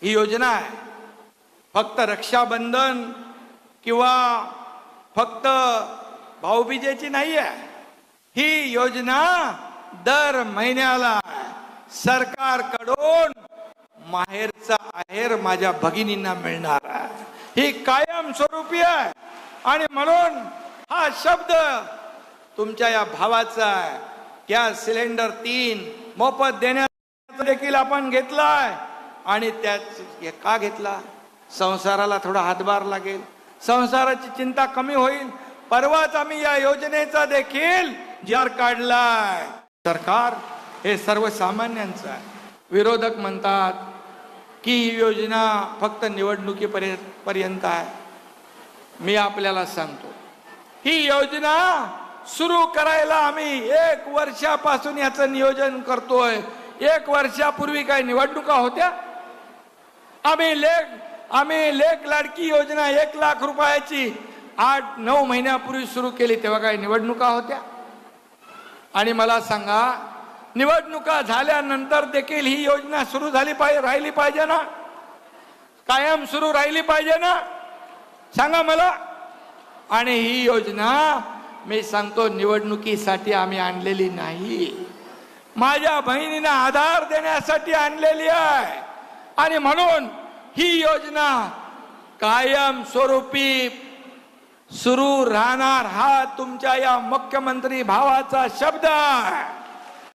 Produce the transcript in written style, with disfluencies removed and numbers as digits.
ही योजना आहे फक्त रक्षाबंधन किंवा फक्त भाऊबीजेची नाही आहे। ही योजना दर महिन्याला सरकारकडून माहेरचा आहेर माझ्या भगिनींना मिळणार आहे। ही कायमस्वरूपी आहे आणि म्हणून हा शब्द तुमच्या या भावाचा आहे। गॅस सिलेंडर 3 मोफत देण्याचा देखील आपण घेतलाय आणि त्याच का घेतला? संसाराला थोडा हातभार लागेल, संसाराची चिंता कमी होईल। परवाच आम्ही या योजनेचा देखील जार काढलाय। सरकार हे सर्वसामान्यांचं आहे। विरोधक म्हणतात की ही योजना फक्त निवडणुकीपर्यंत आहे। मी आपल्याला सांगतो ही योजना सुरू करायला आम्ही 1 वर्षापासून याचं नियोजन करतोय। 1 वर्षापूर्वी काय निवडणुका होत्या? आम्ही लेख लाडकी योजना 1 लाख रुपयाची 8-9 महिन्यापूर्वी सुरू केली, तेव्हा काय निवडणुका होत्या? आणि मला सांगा, निवडणुका झाल्यानंतर देखील ही योजना सुरू राहिली पाहिजे ना? कायम सुरू राहिली पाहिजे ना? सांगा मला। आणि ही योजना मी सांगतो निवडणुकीसाठी आम्ही आणलेली नाही, माझ्या बहिणींना आधार देण्यासाठी आणलेली आहे। आणि म्हणून ही योजना कायम स्वरूपी सुरू राहणार हा तुमच्या या मुख्यमंत्री भावाचा शब्द आहे।